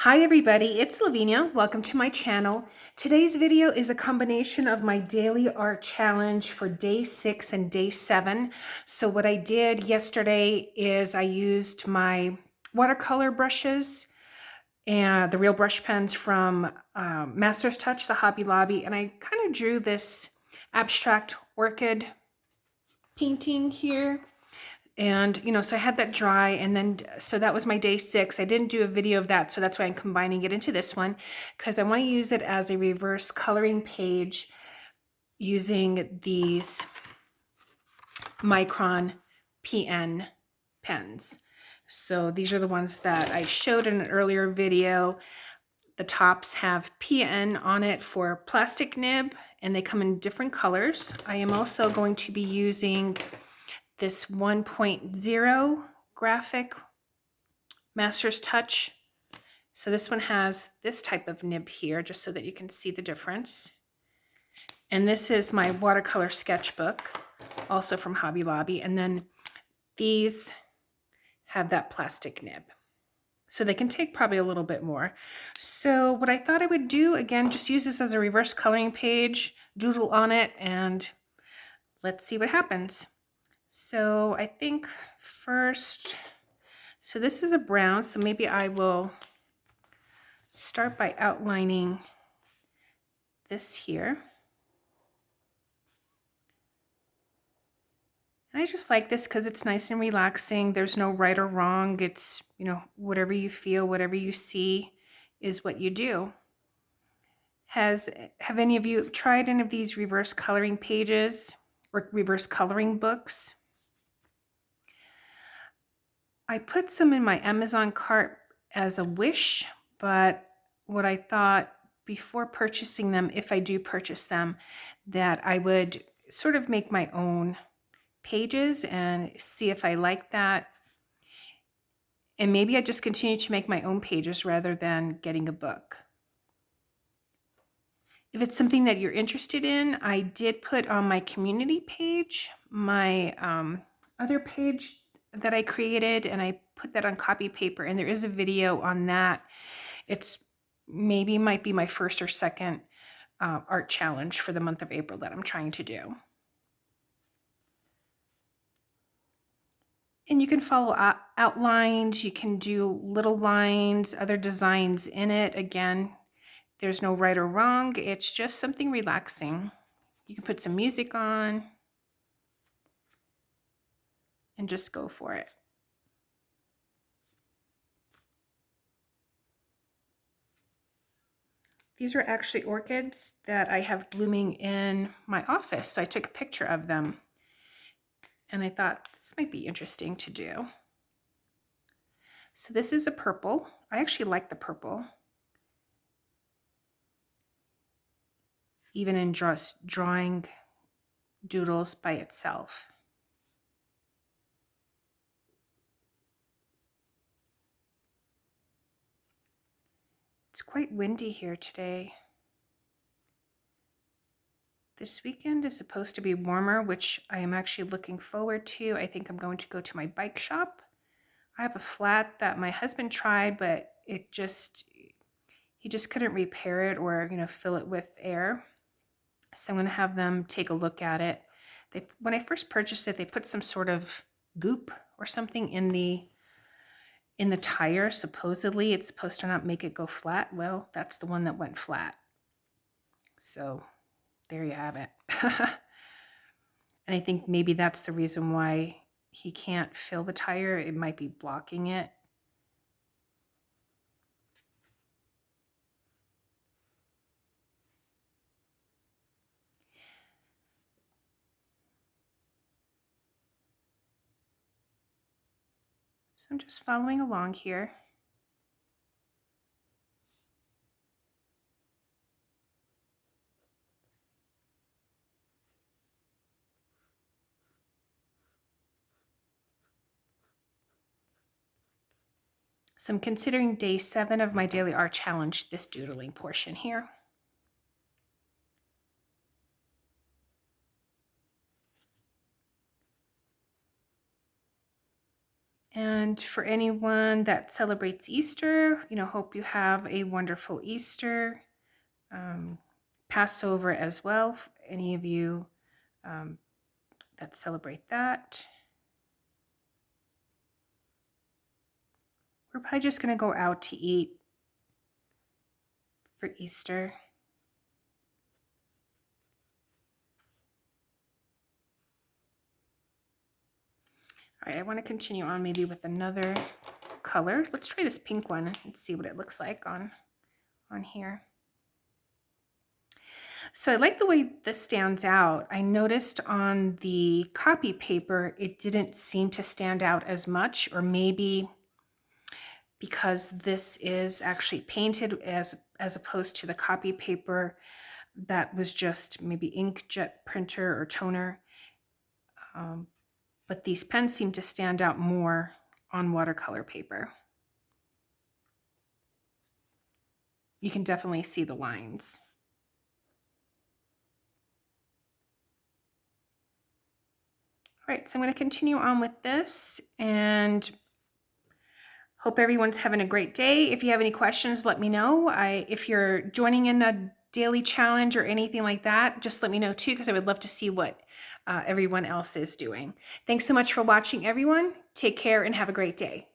Hi everybody, it's Lavinia. Welcome to my channel. Today's video is a combination of my daily art challenge for day 6 and day 7. So what I did yesterday is I used my watercolor brushes and the real brush pens from Master's Touch, the Hobby Lobby, and I kind of drew this abstract orchid painting here. And, so I had that dry, and then, so that was my day 6. I didn't do a video of that, so that's why I'm combining it into this one, because I want to use it as a reverse coloring page using these Micron PN pens. So these are the ones that I showed in an earlier video. The tops have PN on it for plastic nib, and they come in different colors. I am also going to be using this 1.0 graphic Master's Touch. So this one has this type of nib here, just so that you can see the difference. And this is my watercolor sketchbook, also from Hobby Lobby. And then these have that plastic nib, so they can take probably a little bit more. So what I thought I would do, again, just use this as a reverse coloring page, doodle on it, and let's see what happens. So I think first, so this is a brown, so maybe I will start by outlining this here. And I just like this because it's nice and relaxing. There's no right or wrong. It's, whatever you feel, whatever you see is what you do. Have any of you tried any of these reverse coloring pages or reverse coloring books? I put some in my Amazon cart as a wish, but what I thought before purchasing them, if I do purchase them, that I would sort of make my own pages and see if I like that. And maybe I just continue to make my own pages rather than getting a book. If it's something that you're interested in, I did put on my community page, my other page that I created, and I put that on copy paper, and there is a video on that. It's might be my first or second art challenge for the month of April that I'm trying to do. And you can follow outlines, you can do little lines, other designs in it. Again, there's no right or wrong, it's just something relaxing. You can put some music on and just go for it. These are actually orchids that I have blooming in my office, so I took a picture of them. And I thought this might be interesting to do. So this is a purple. I actually like the purple. Even in just drawing doodles by itself. It's quite windy here today. This weekend is supposed to be warmer, which I am actually looking forward to. I think I'm going to go to my bike shop. I have a flat that my husband tried, but he just couldn't repair it or, fill it with air. So I'm going to have them take a look at it. When I first purchased it, they put some sort of goop or something in the tire. Supposedly it's supposed to not make it go flat. Well, that's the one that went flat. So there you have it. And I think maybe that's the reason why he can't fill the tire. It might be blocking it. So I'm just following along here. So I'm considering day 7 of my daily art challenge, this doodling portion here. And And for anyone that celebrates Easter, hope you have a wonderful Easter, Passover as well, for any of you that celebrate that. We're probably just going to go out to eat for Easter. All right, I want to continue on maybe with another color. Let's try this pink one and see what it looks like on here. So I like the way this stands out. I noticed on the copy paper, it didn't seem to stand out as much, or maybe because this is actually painted as opposed to the copy paper that was just maybe inkjet printer or toner. But these pens seem to stand out more on watercolor paper. You can definitely see the lines. All right, so I'm going to continue on with this and hope everyone's having a great day. If you have any questions, let me know. If you're joining in a daily challenge or anything like that, just let me know too, because I would love to see what everyone else is doing. Thanks so much for watching, everyone. Take care and have a great day.